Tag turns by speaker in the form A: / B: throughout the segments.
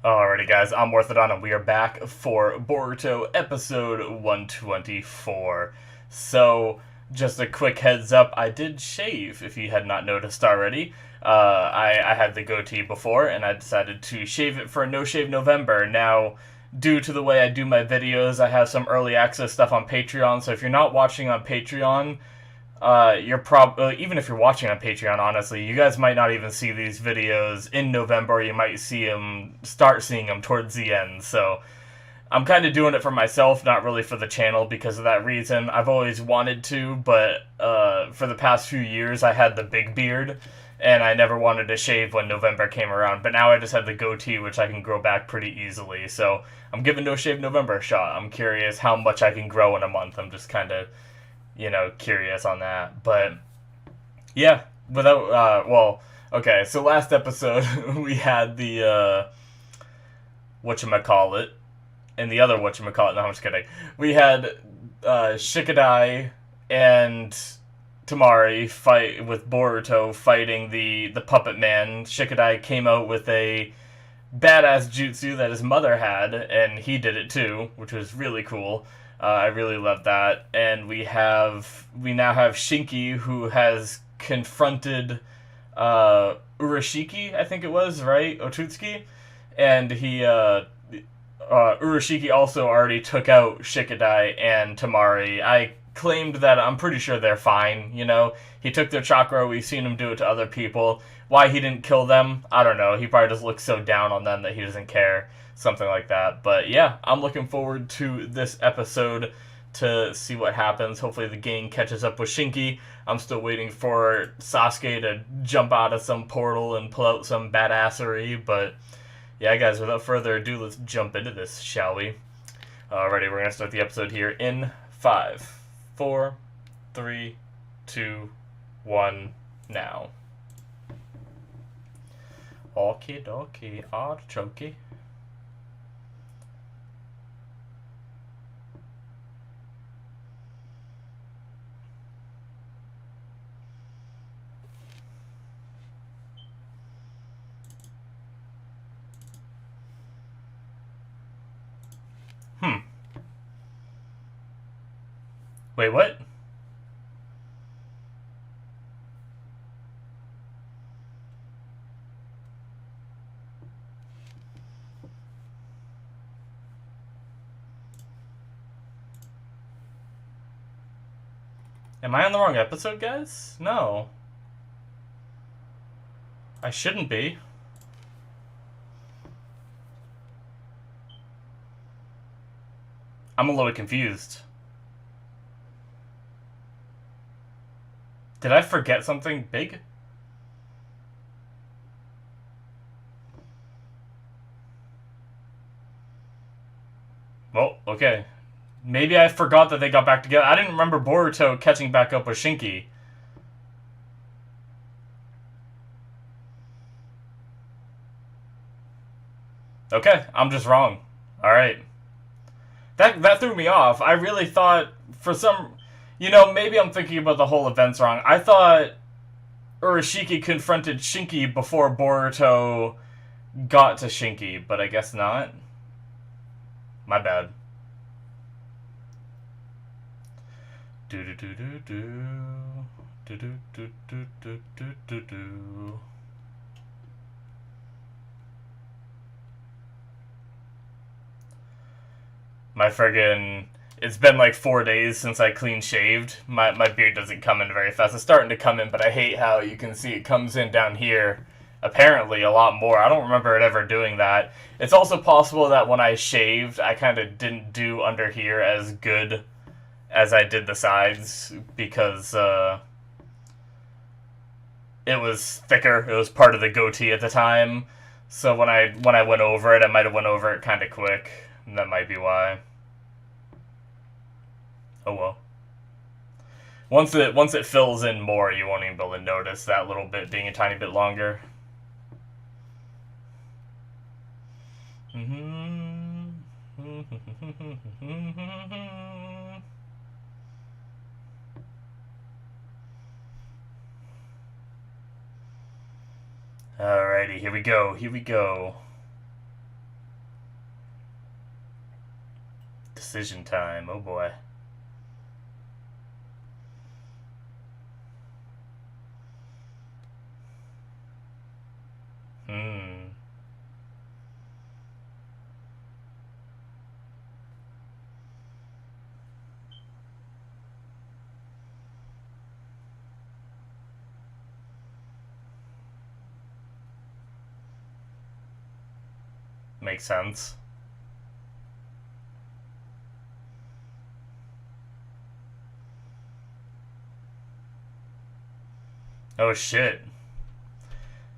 A: Alrighty guys, I'm Morthadon and we are back for Boruto episode 124. So, just a quick heads up, I did shave, if you had not noticed already. I had the goatee before and I decided to shave it for No Shave November. Now, due to the way I do my videos, I have some early access stuff on Patreon, so if you're not watching on Patreon, even if you're watching on Patreon, honestly, you guys might not even see these videos in November, or you might start seeing them towards the end, so I'm kind of doing it for myself, not really for the channel because of that reason. I've always wanted to, but for the past few years I had the big beard, and I never wanted to shave when November came around, but now I just have the goatee, which I can grow back pretty easily, so I'm giving No Shave November a shot. I'm curious how much I can grow in a month. I'm just kind of curious on that. But yeah, okay, so last episode we had the whatchamacallit, and the other whatchamacallit, no, I'm just kidding. We had Shikadai and Tamari fight with Boruto fighting the puppet man. Shikadai came out with a badass jutsu that his mother had, and he did it too, which was really cool. I really love that. And we now have Shinki, who has confronted Urashiki, I think it was, right? Otutsuki? And Urashiki also already took out Shikadai and Tamari. I claimed that I'm pretty sure they're fine, He took their chakra, we've seen him do it to other people. Why he didn't kill them, I don't know. He probably just looks so down on them that he doesn't care. Something like that. But yeah, I'm looking forward to this episode to see what happens. Hopefully the gang catches up with Shinki. I'm still waiting for Sasuke to jump out of some portal and pull out some badassery. But yeah, guys, without further ado, let's jump into this, shall we? Alrighty, we're going to start the episode here in 5, 4, 3, 2, 1, now. Okie dokie, artichoke. Wait, what? Am I on the wrong episode, guys? No. I shouldn't be. I'm a little confused. Did I forget something big? Well, okay. Maybe I forgot that they got back together. I didn't remember Boruto catching back up with Shinki. Okay, I'm just wrong. Alright. That threw me off. I really thought, for some... maybe I'm thinking about the whole events wrong. I thought Urashiki confronted Shinki before Boruto got to Shinki, but I guess not. My bad. Do do do do do do do do do do do do. My friggin'... It's been like 4 days since I clean shaved. My beard doesn't come in very fast. It's starting to come in, but I hate how you can see it comes in down here. Apparently a lot more. I don't remember it ever doing that. It's also possible that when I shaved, I kind of didn't do under here as good as I did the sides, because it was thicker. It was part of the goatee at the time. So when I went over it, I might have went over it kind of quick. And that might be why. Oh well. Once it fills in more, you won't even be able to notice that little bit being a tiny bit longer. Alrighty, here we go. Decision time. Oh boy. Hmm. Makes sense. Oh shit.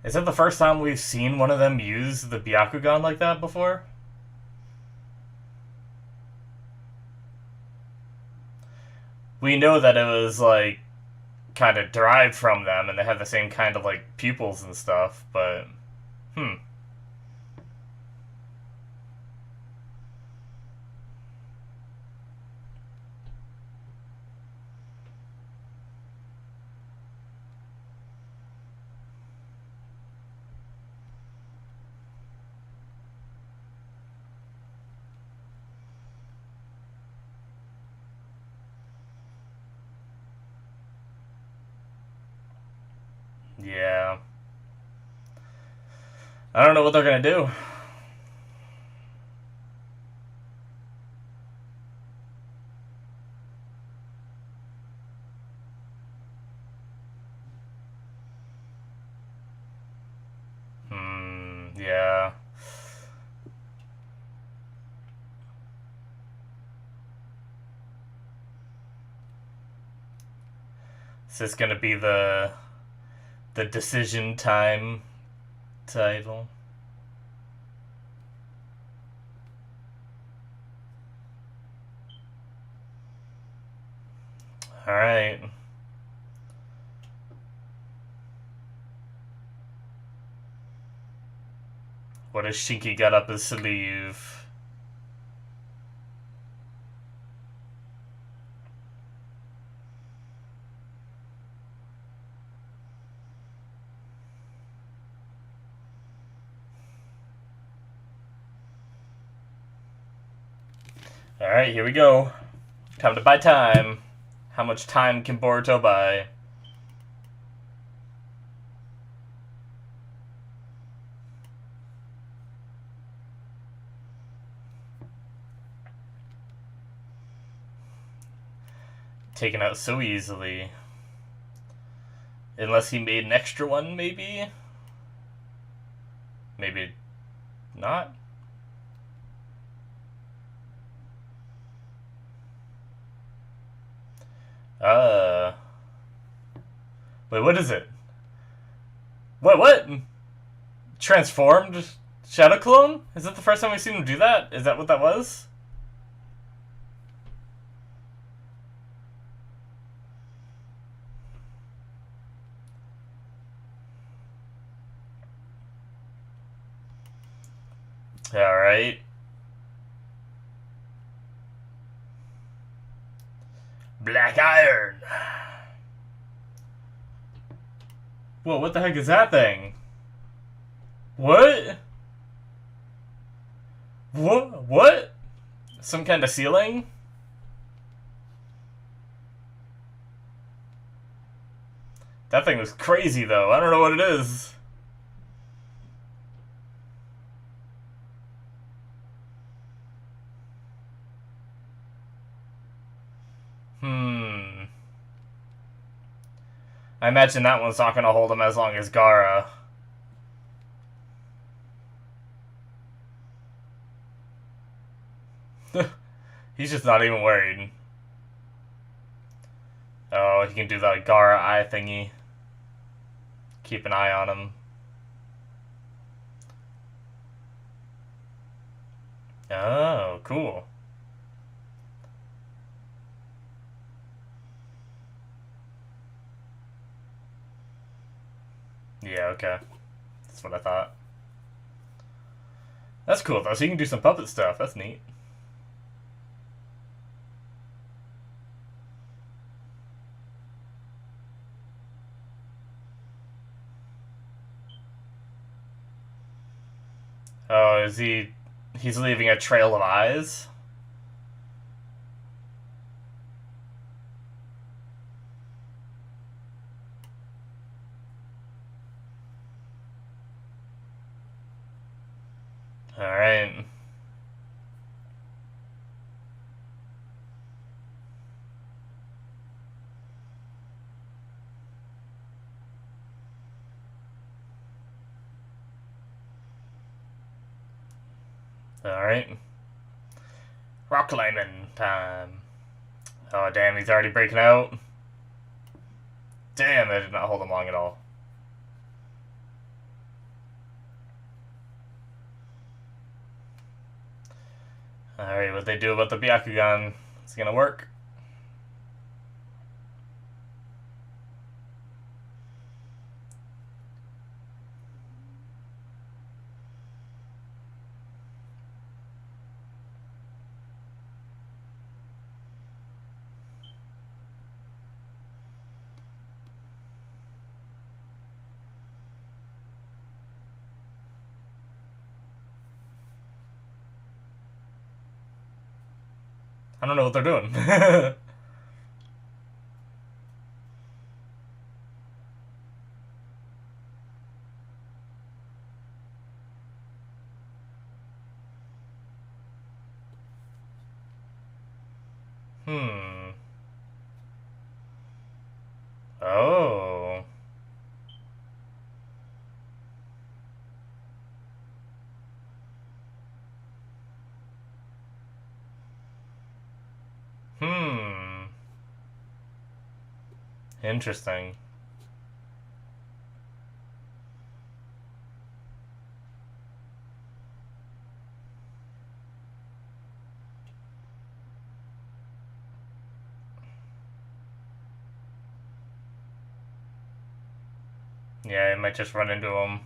A: Is that the first time we've seen one of them use the Byakugan like that before? We know that it was, like, kind of derived from them and they have the same kind of, like, pupils and stuff, but. Hmm. Yeah. I don't know what they're gonna do. Yeah. Is this gonna be the decision time title? Alright. What has Shinki got up his sleeve? Alright, here we go. Time to buy time. How much time can Boruto buy? Taken out so easily. Unless he made an extra one, maybe? Maybe not? Wait, what is it? What? Transformed Shadow Clone? Is that the first time we've seen him do that? Is that what that was? Alright. Black Iron! Whoa, what the heck is that thing? What? What? Some kind of ceiling? That thing was crazy, though. I don't know what it is. I imagine that one's not going to hold him as long as Gaara. He's just not even worried. Oh, he can do that Gaara eye thingy. Keep an eye on him. Oh, cool. Yeah, okay. That's what I thought. That's cool, though. So you can do some puppet stuff. That's neat. Oh, is he... He's leaving a trail of eyes? Alright. Alright. Rock climbing time. Oh, damn, he's already breaking out. Damn, that did not hold him long at all. Alright, what they do about the Byakugan? It's gonna work. I don't know what they're doing. Hmm. Oh. Hmm. Interesting. Yeah, I might just run into him.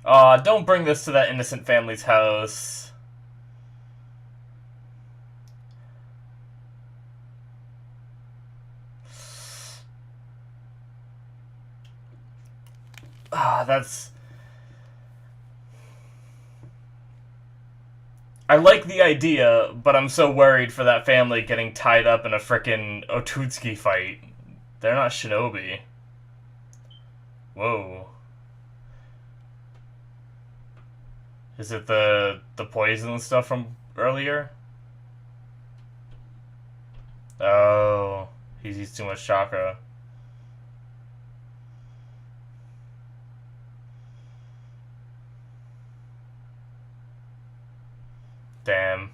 A: Aw, don't bring this to that innocent family's house. Ah, that's... I like the idea, but I'm so worried for that family getting tied up in a frickin' Otutsuki fight. They're not shinobi. Whoa. Is it the poison stuff from earlier? Oh, he's used too much chakra. Damn.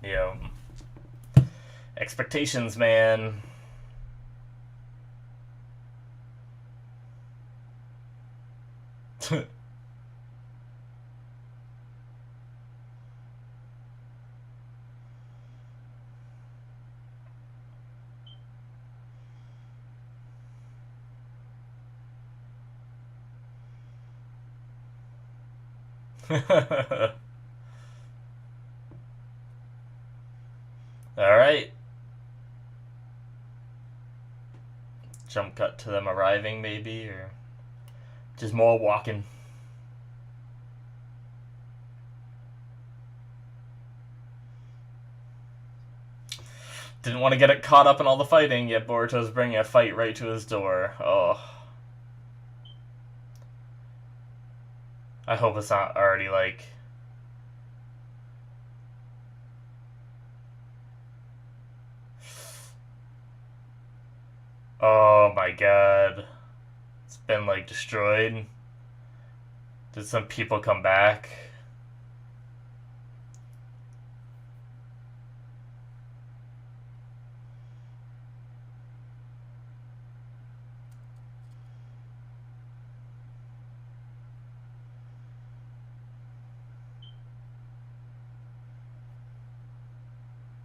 A: Yo. Expectations, man. Alright. Jump cut to them arriving, maybe, or just more walking. Didn't want to get it caught up in all the fighting, yet Boruto's bringing a fight right to his door. Oh. I hope it's not already, like... Oh my god. It's been, like, destroyed. Did some people come back?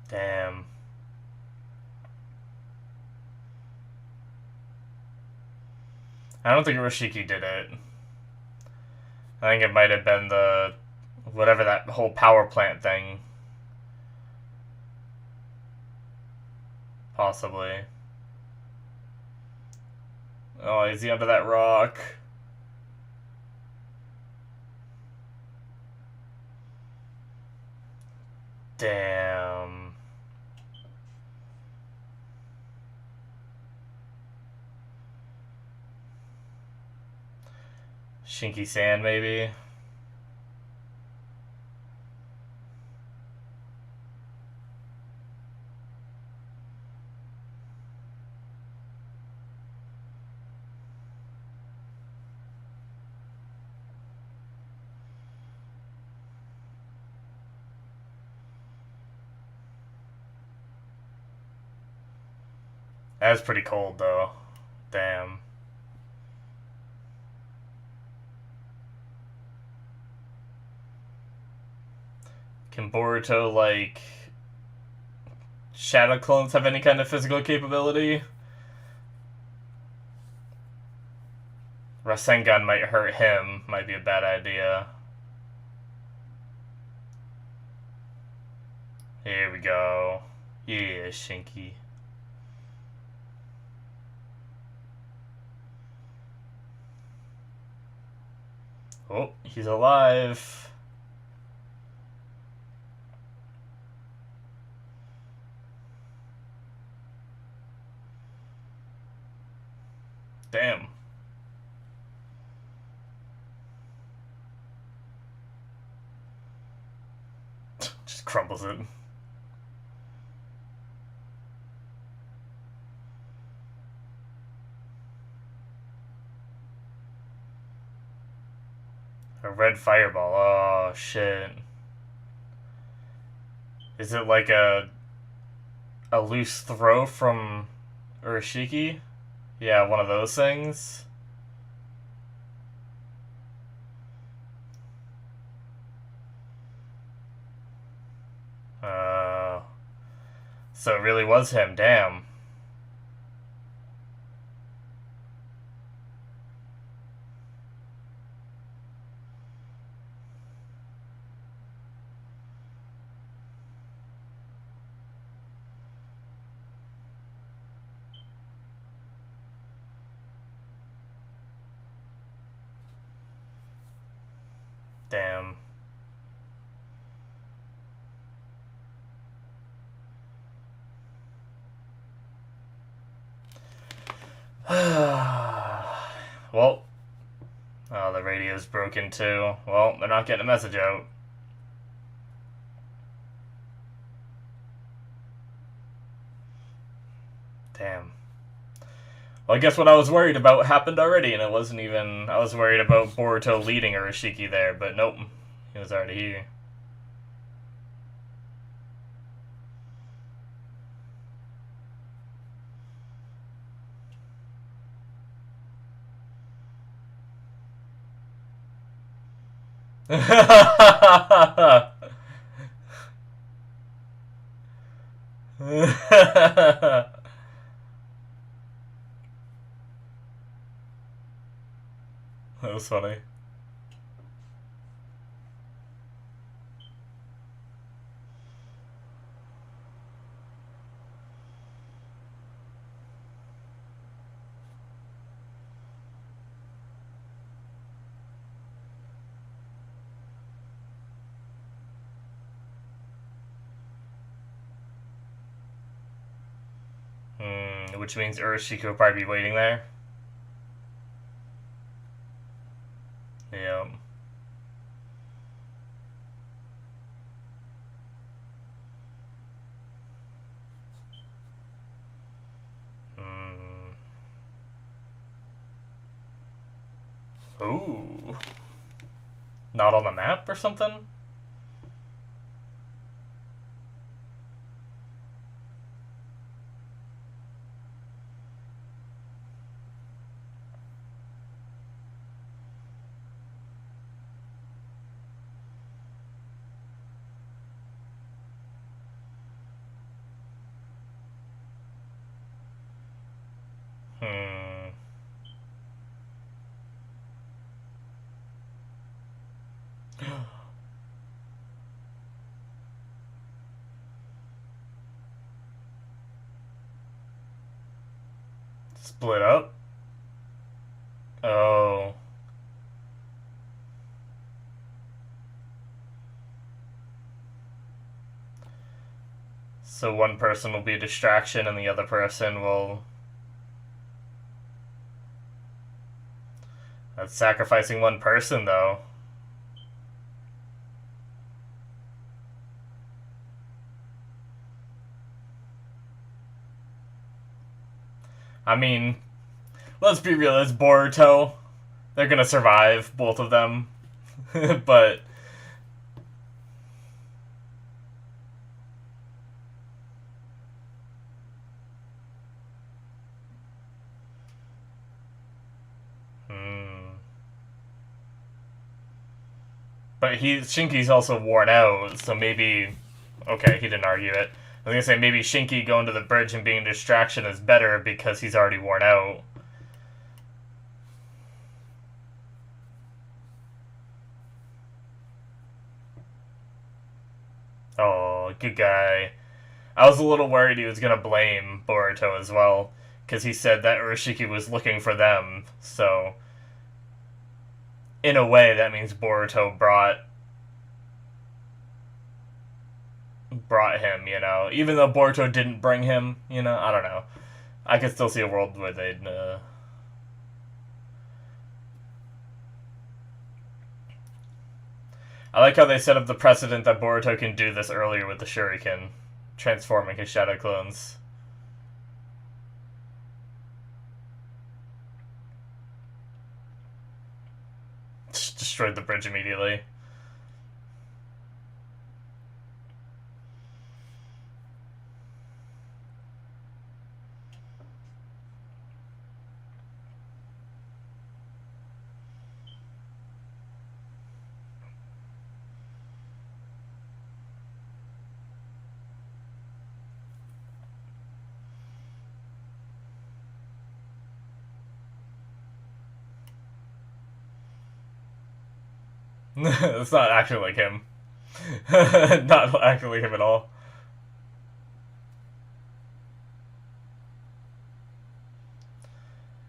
A: Damn. I don't think Urashiki did it. I think it might have been the whatever that whole power plant thing. Possibly. Oh, is he under that rock? Damn. Shinki Sand, maybe? That was pretty cold, though. Damn. Can Boruto, like, shadow clones have any kind of physical capability? Rasengan might hurt him. Might be a bad idea. Here we go. Yeah, Shinki. Oh, he's alive. Damn. Just crumbles it. A red fireball. Oh, shit. Is it like a loose throw from Urashiki? Yeah, one of those things. So it really was him. Damn. Damn. Well, oh, the radio's broken too. Well, they're not getting a message out. Damn. Well, I guess what I was worried about happened already, and it wasn't even... I was worried about Boruto leading Urashiki there, but nope. He was already here. That was funny. Which means Urashiki will probably be waiting there. Yeah. Ooh. Not on the map or something? Split up? Oh. So one person will be a distraction and the other person will... That's sacrificing one person, though. I mean, let's be real, it's Boruto. They're gonna survive, both of them. But... But Shinki's also worn out, so maybe... Okay, he didn't argue it. I was gonna say, maybe Shinki going to the bridge and being a distraction is better because he's already worn out. Oh, good guy. I was a little worried he was gonna blame Boruto as well, because he said that Urashiki was looking for them, so... In a way, that means Boruto brought him, you know? Even though Boruto didn't bring him, you know? I don't know. I could still see a world where they'd... I like how they set up the precedent that Boruto can do this earlier with the Shuriken, transforming his shadow clones. Just destroyed the bridge immediately. It's not actually like him. Not actually him at all.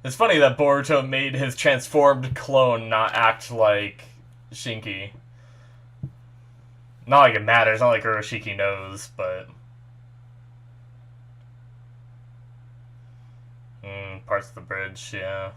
A: It's funny that Boruto made his transformed clone not act like Shinki. Not like it matters, not like Urashiki knows, but... parts of the bridge, yeah.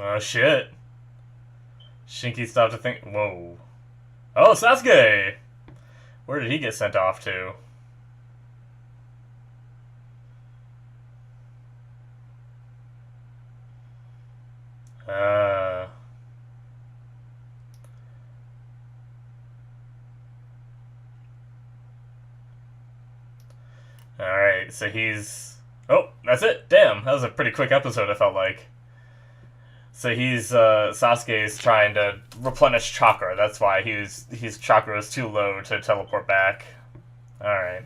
A: Oh, shit. Shinki stopped to think... Whoa. Oh, Sasuke! Where did he get sent off to? Alright, so he's... Oh, that's it. Damn, that was a pretty quick episode, I felt like. So Sasuke is trying to replenish chakra. That's why his chakra is too low to teleport back. Alright.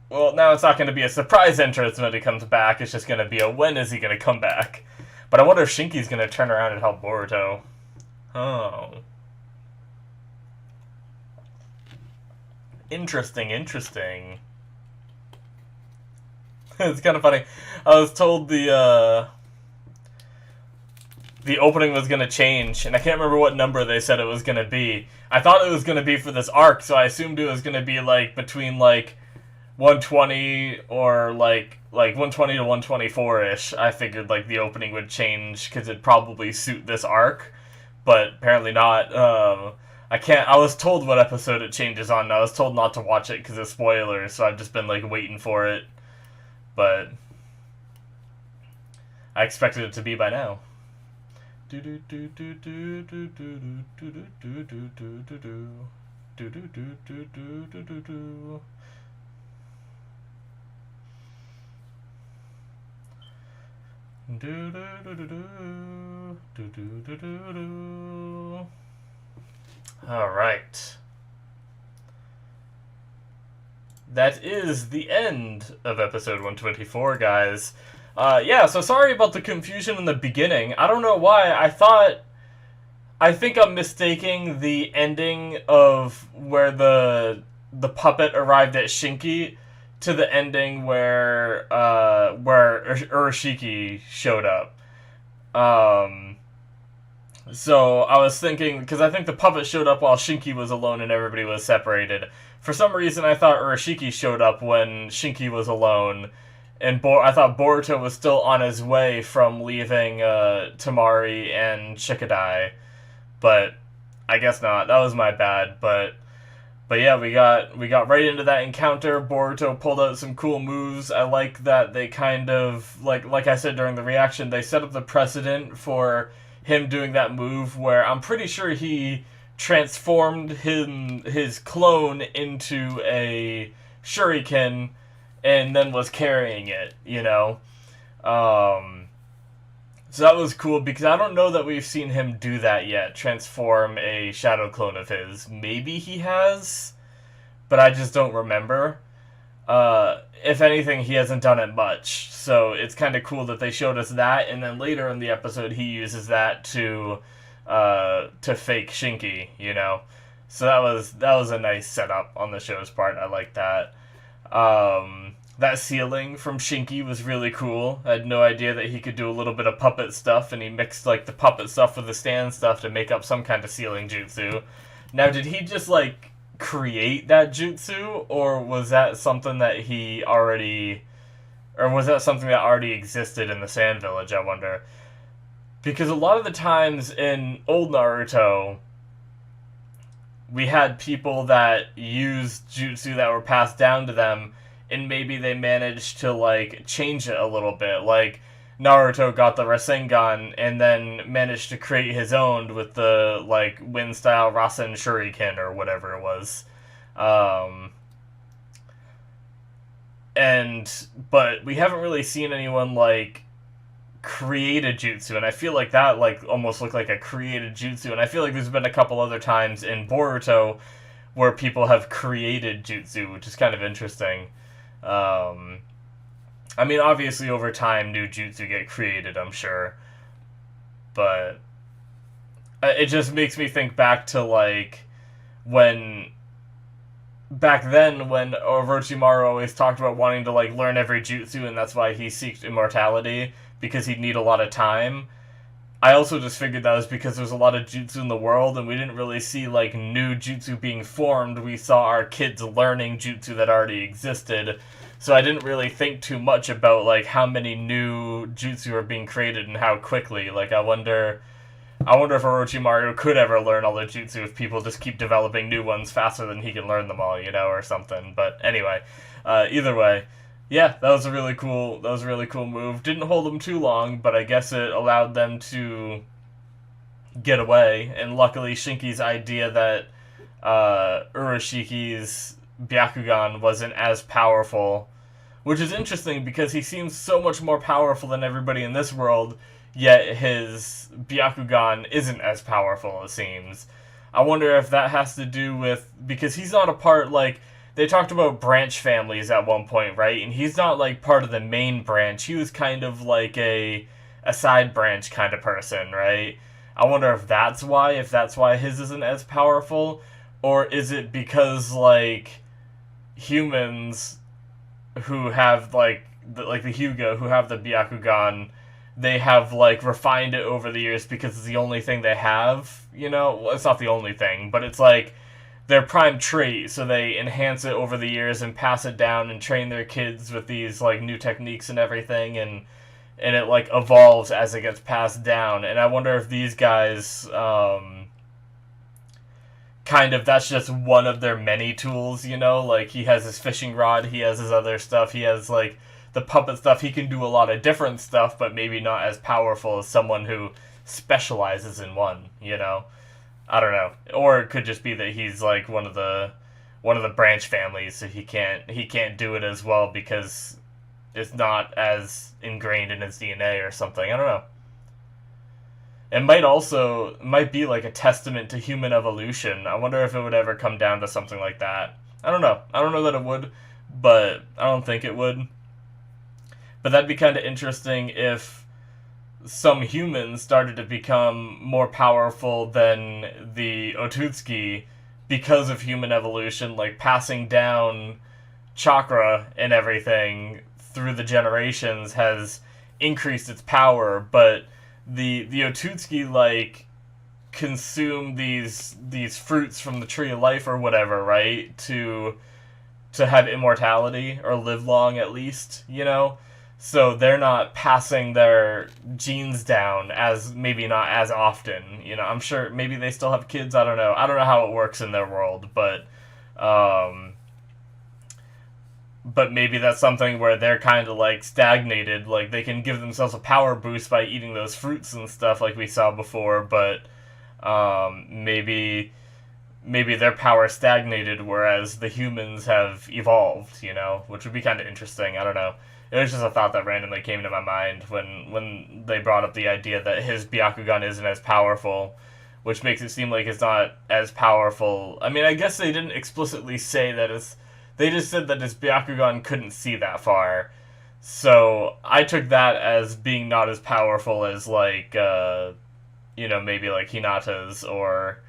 A: Well, now it's not going to be a surprise entrance when he comes back. It's just going to be a when is he going to come back. But I wonder if Shinki's going to turn around and help Boruto. Oh. Interesting. It's kind of funny. I was told the opening was going to change, and I can't remember what number they said it was going to be. I thought it was going to be for this arc, so I assumed it was going to be, like, between, like, 120 or, like 120 to 124-ish. I figured, like, the opening would change, because it'd probably suit this arc, but apparently not. I was told what episode it changes on, and I was told not to watch it because of spoilers, so I've just been, like, waiting for it. But I expected it to be by now. Do do do do do do do do do. All right. That is the end of episode 124, guys. Yeah, so sorry about the confusion in the beginning. I don't know why. I think I'm mistaking the ending of where the puppet arrived at Shinki to the ending where Urashiki showed up. So I was thinking, because I think the puppet showed up while Shinki was alone and everybody was separated. For some reason, I thought Urashiki showed up when Shinki was alone, and I thought Boruto was still on his way from leaving Tamari and Shikadai, but I guess not. That was my bad. But yeah, we got right into that encounter. Boruto pulled out some cool moves. I like that they kind of like I said during the reaction, they set up the precedent for him doing that move where I'm pretty sure he transformed his clone into a shuriken and then was carrying it, you know? So that was cool because I don't know that we've seen him do that yet, transform a shadow clone of his. Maybe he has, but I just don't remember. If anything, he hasn't done it much, so it's kind of cool that they showed us that, and then later in the episode he uses that to fake Shinki, you know. So that was a nice setup on the show's part. I like that. That ceiling from Shinki was really cool. I had no idea that he could do a little bit of puppet stuff, and he mixed like the puppet stuff with the stand stuff to make up some kind of ceiling jutsu. Now, did he just like create that jutsu, or was that something that already existed in the Sand Village, I wonder? Because a lot of the times in old Naruto, we had people that used jutsu that were passed down to them, and maybe they managed to like change it a little bit. Like Naruto got the Rasengan and then managed to create his own with the like wind style Rasen Shuriken or whatever it was. But we haven't really seen anyone like create a jutsu, and I feel like that like almost looked like a created jutsu, and I feel like there's been a couple other times in Boruto where people have created jutsu, which is kind of interesting. I mean, obviously over time new jutsu get created, I'm sure, but it just makes me think back to like back then when Orochimaru always talked about wanting to like learn every jutsu, and that's why he seeked immortality, because he'd need a lot of time. I also just figured that was because there's a lot of jutsu in the world, and we didn't really see like new jutsu being formed. We saw our kids learning jutsu that already existed, so I didn't really think too much about like how many new jutsu are being created and how quickly. Like I wonder if Orochimaru could ever learn all the jutsu if people just keep developing new ones faster than he can learn them all, you know, or something. But anyway, either way, yeah, that was a really cool move. Didn't hold them too long, but I guess it allowed them to get away. And luckily, Shinki's idea that Urashiki's Byakugan wasn't as powerful, which is interesting because he seems so much more powerful than everybody in this world, yet his Byakugan isn't as powerful, it seems. I wonder if that has to do with, because he's not a part, like, they talked about branch families at one point, right? And he's not, like, part of the main branch. He was kind of like a side branch kind of person, right? I wonder if that's why his isn't as powerful, or is it because, like, humans who have, like the Hyuga, who have the Byakugan, they have, like, refined it over the years because it's the only thing they have, you know? Well, it's not the only thing, but it's, like, their prime trait, so they enhance it over the years and pass it down and train their kids with these, like, new techniques and everything, and it, like, evolves as it gets passed down. And I wonder if these guys, kind of, that's just one of their many tools, you know? Like, he has his fishing rod, he has his other stuff, he has, like, the puppet stuff. He can do a lot of different stuff, but maybe not as powerful as someone who specializes in one, you know? I don't know. Or it could just be that he's like one of the branch families, so he can't do it as well because it's not as ingrained in his DNA or something. I don't know. It might be like a testament to human evolution. I wonder if it would ever come down to something like that. I don't know. I don't know that it would, but I don't think it would. But that'd be kind of interesting if some humans started to become more powerful than the Otutsuki because of human evolution, like passing down chakra and everything through the generations has increased its power, but the Otutsuki like consume these fruits from the tree of life or whatever, right? To have immortality or live long at least, you know? So they're not passing their genes down as maybe not as often, you know. I'm sure maybe they still have kids, I don't know. I don't know how it works in their world, but maybe that's something where they're kind of like stagnated, like they can give themselves a power boost by eating those fruits and stuff like we saw before, but maybe their power stagnated whereas the humans have evolved, you know, which would be kind of interesting. I don't know. It was just a thought that randomly came to my mind when they brought up the idea that his Byakugan isn't as powerful, which makes it seem like it's not as powerful. I mean, I guess they didn't explicitly say that it's... They just said that his Byakugan couldn't see that far. So I took that as being not as powerful as, like, you know, maybe like Hinata's or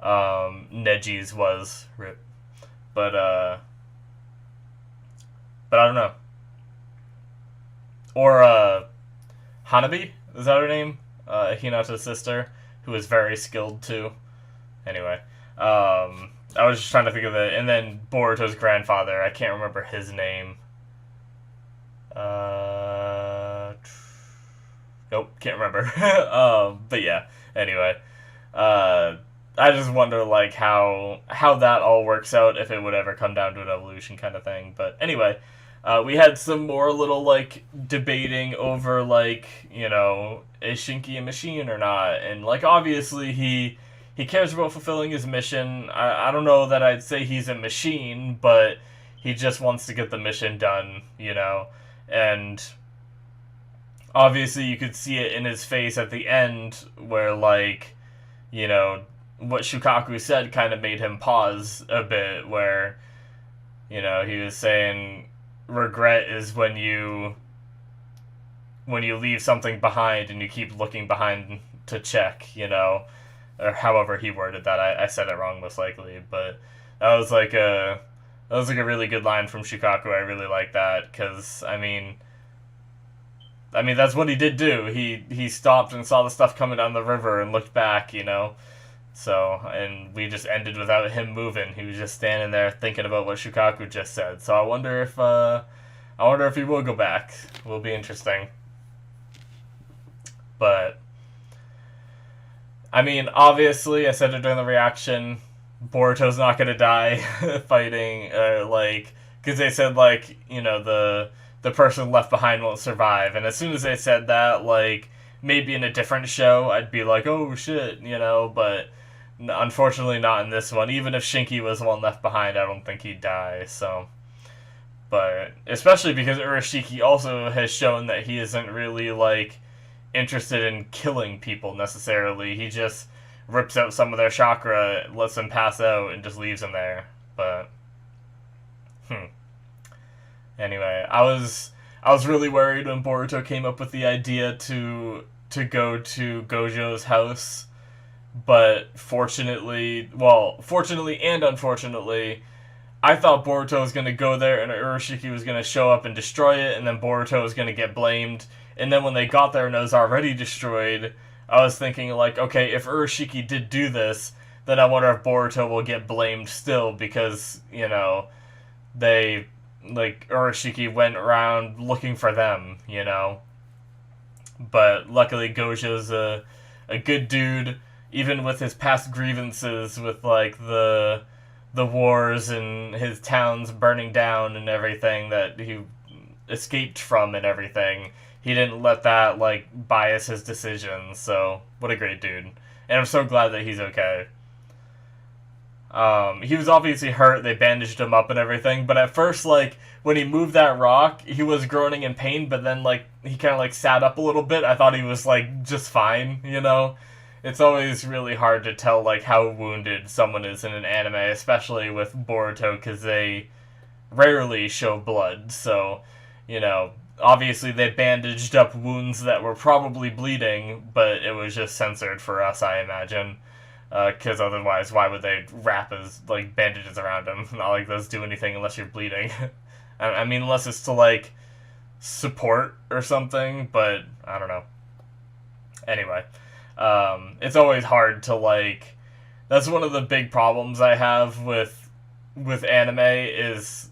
A: Neji's was. Rip. But I don't know. Or Hanabi, is that her name? Hinata's sister, who is very skilled too. Anyway, I was just trying to think of it. And then Boruto's grandfather, I can't remember his name. Nope, can't remember. But yeah, anyway. I just wonder, like, how that all works out, if it would ever come down to an evolution kind of thing. But anyway, we had some more little, like, debating over, like, you know, is Shinki a machine or not? And, like, obviously he cares about fulfilling his mission. I don't know that I'd say he's a machine, but he just wants to get the mission done, you know? And obviously you could see it in his face at the end where, like, you know, what Shukaku said kind of made him pause a bit, where, you know, he was saying regret is when you leave something behind and you keep looking behind to check, you know, or however he worded that. I said it wrong most likely, but that was like a really good line from Shukaku. I really like that, because I mean that's what he did do. He stopped and saw the stuff coming down the river and looked back, you know. So, and we just ended without him moving. He was just standing there thinking about what Shukaku just said. So I wonder if he will go back. It will be interesting. But I mean, obviously, I said it during the reaction, Boruto's not gonna die fighting, because they said, like, you know, the person left behind won't survive. And as soon as they said that, like, maybe in a different show, I'd be like, oh shit, you know, but unfortunately not in this one. Even if Shinki was the one left behind, I don't think he'd die, so. But, especially because Urashiki also has shown that he isn't really, like, interested in killing people necessarily. He just rips out some of their chakra, lets them pass out, and just leaves them there. But, anyway, I was really worried when Boruto came up with the idea to go to Gojo's house, but fortunately and unfortunately, I thought Boruto was going to go there and Urashiki was going to show up and destroy it, and then Boruto was going to get blamed. And then when they got there and it was already destroyed, I was thinking, like, okay, if Urashiki did do this, then I wonder if Boruto will get blamed still, because, you know, they, like, Urashiki went around looking for them, you know. But luckily Gojo's a good dude, even with his past grievances with, like, the wars and his towns burning down and everything that he escaped from and everything. He didn't let that, like, bias his decisions, so what a great dude. And I'm so glad that he's okay. He was obviously hurt. They bandaged him up and everything. But at first, like, when he moved that rock, he was groaning in pain. But then, like, he kind of, like, sat up a little bit. I thought he was, like, just fine, you know? It's always really hard to tell, like, how wounded someone is in an anime, especially with Boruto, because they rarely show blood. So, you know, obviously they bandaged up wounds that were probably bleeding, but it was just censored for us, I imagine. Because otherwise, why would they wrap like, bandages around him? Not like those do anything unless you're bleeding. I mean, unless it's to, like, support or something, but I don't know. Anyway, it's always hard to, like... That's one of the big problems I have with anime is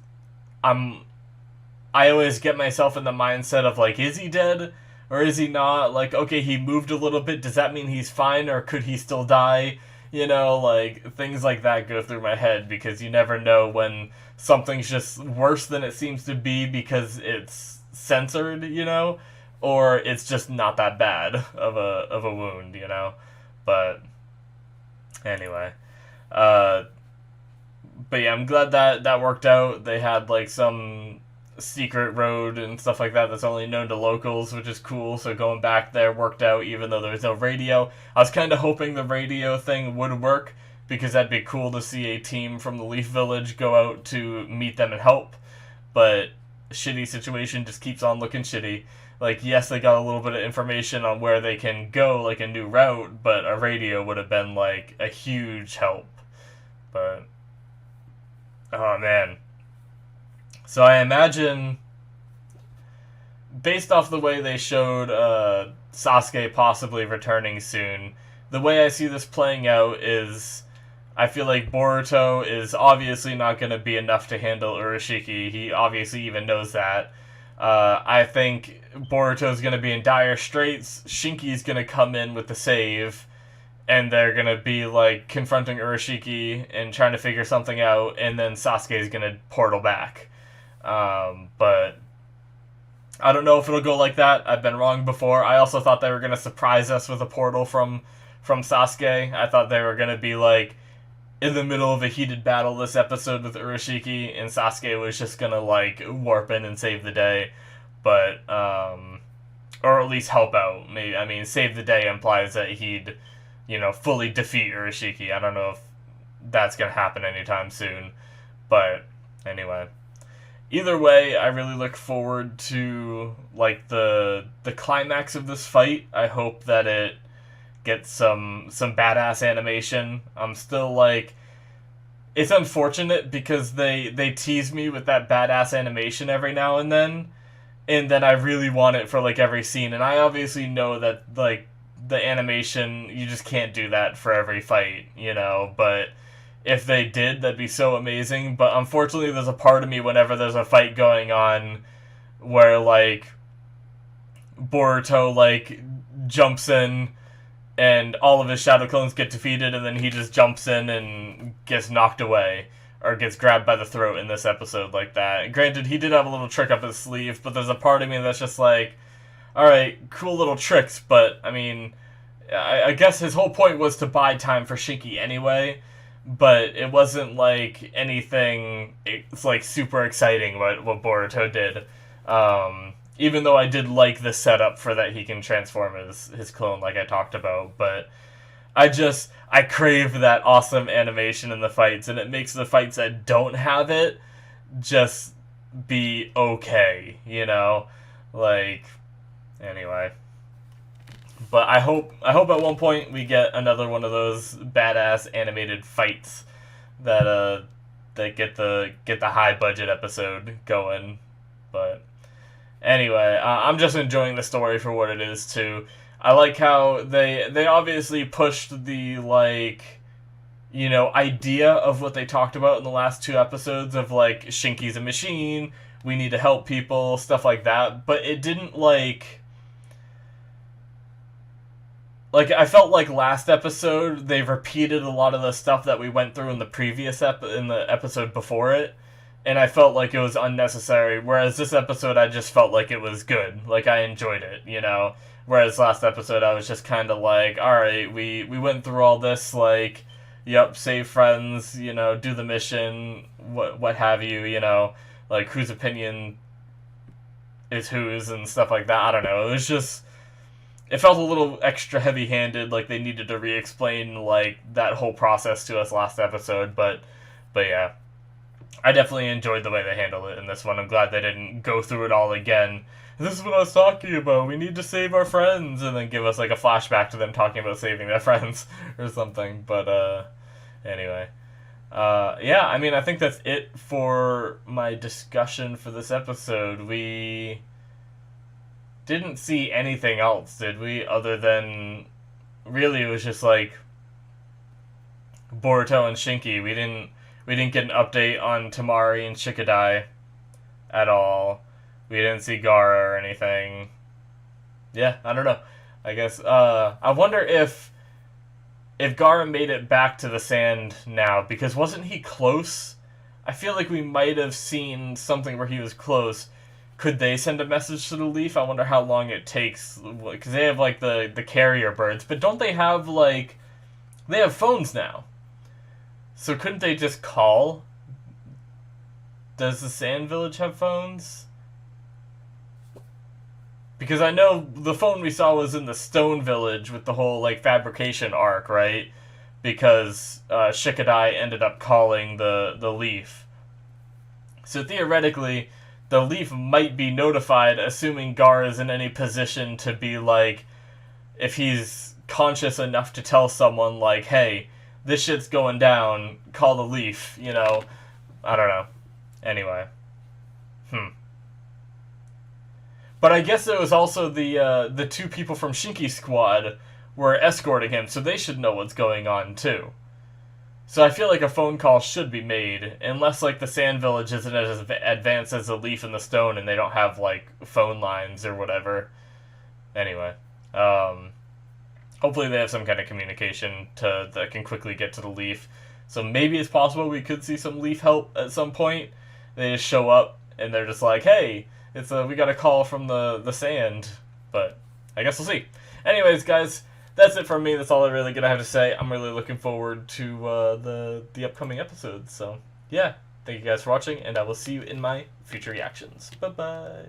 A: I always get myself in the mindset of, like, is he dead? Or is he not? Like, okay, he moved a little bit. Does that mean he's fine? Or could he still die? You know, like, things like that go through my head because you never know when something's just worse than it seems to be because it's censored, you know? Or it's just not that bad of a wound, you know? But, anyway. But yeah, I'm glad that worked out. They had, like, some secret road and stuff like that that's only known to locals, which is cool. So going back there worked out, even though there was no radio. I was kind of hoping the radio thing would work, because that'd be cool to see a team from the Leaf Village go out to meet them and help. But shitty situation just keeps on looking shitty. Like, yes, they got a little bit of information on where they can go, like a new route, but a radio would have been, like, a huge help. But, oh man. So I imagine, based off the way they showed Sasuke possibly returning soon, the way I see this playing out is, I feel like Boruto is obviously not going to be enough to handle Urashiki. He obviously even knows that. I think Boruto's going to be in dire straits. Shinki's going to come in with the save, and they're going to be, like, confronting Urashiki and trying to figure something out, and then Sasuke's going to portal back. But I don't know if it'll go like that. I've been wrong before. I also thought they were going to surprise us with a portal from Sasuke. I thought they were going to be, like, in the middle of a heated battle this episode with Urashiki, and Sasuke was just going to, like, warp in and save the day. But, or at least help out. Maybe, I mean, save the day implies that he'd, you know, fully defeat Urashiki. I don't know if that's going to happen anytime soon. But, anyway. Either way, I really look forward to, like, the climax of this fight. I hope that it gets some badass animation. I'm still, like... It's unfortunate because they tease me with that badass animation every now and then I really want it for, like, every scene. And I obviously know that, like, the animation, you just can't do that for every fight, you know? But if they did, that'd be so amazing. But unfortunately, there's a part of me whenever there's a fight going on where, like, Boruto, like, jumps in and all of his shadow clones get defeated, and then he just jumps in and gets knocked away or gets grabbed by the throat in this episode like that. Granted, he did have a little trick up his sleeve, but there's a part of me that's just like, alright, cool little tricks, but, I mean, I guess his whole point was to buy time for Shinki anyway, but it wasn't, like, anything, it's, like, super exciting what Boruto did. Even though I did like the setup for that he can transform his clone like I talked about, but I crave that awesome animation in the fights, and it makes the fights that don't have it just be okay, you know? Like, anyway. But I hope at one point we get another one of those badass animated fights that get the high budget episode going. But anyway, I'm just enjoying the story for what it is too. I like how they obviously pushed the, like, you know, idea of what they talked about in the last 2 episodes of, like, Shinki's a machine, we need to help people, stuff like that, but it didn't, like, I felt like last episode they repeated a lot of the stuff that we went through in the previous in the episode before it, and I felt like it was unnecessary, whereas this episode I just felt like it was good, like I enjoyed it, you know? Whereas last episode I was just kind of like, alright, we went through all this, like, yep, save friends, you know, do the mission, what have you, you know, like whose opinion is whose and stuff like that. I don't know. It was just, it felt a little extra heavy-handed, like they needed to re-explain like that whole process to us last episode. But yeah, I definitely enjoyed the way they handled it in this one. I'm glad they didn't go through it all again. This is what I was talking about. We need to save our friends, and then give us like a flashback to them talking about saving their friends or something. But anyway. Yeah, I mean, I think that's it for my discussion for this episode. We didn't see anything else, did we? Other than, really, it was just like Boruto and Shinki. We didn't get an update on Tamari and Shikadai at all. We didn't see Gaara or anything. Yeah, I don't know. I guess, I wonder if Gaara made it back to the sand now, because wasn't he close? I feel like we might have seen something where he was close. Could they send a message to the leaf? I wonder how long it takes, because they have, like, the carrier birds, but don't they have, like, they have phones now. So couldn't they just call? Does the Sand Village have phones? Because I know the phone we saw was in the Stone Village with the whole, like, fabrication arc, right? Because Shikadai ended up calling the Leaf. So theoretically, the Leaf might be notified, assuming Gar is in any position to be, like, if he's conscious enough to tell someone, like, hey, this shit's going down, call the Leaf, you know? I don't know. Anyway. But I guess it was also the two people from Shinki's squad were escorting him, so they should know what's going on too. So I feel like a phone call should be made, unless like the Sand Village isn't as advanced as the Leaf and the Stone, and they don't have like phone lines or whatever. Anyway, hopefully they have some kind of communication that can quickly get to the Leaf. So maybe it's possible we could see some Leaf help at some point. They just show up and they're just like, hey, we got a call from the sand, but I guess we'll see. Anyways, guys, that's it from me. That's all I'm really gonna have to say. I'm really looking forward to the upcoming episodes. So yeah, thank you guys for watching, and I will see you in my future reactions. Bye bye.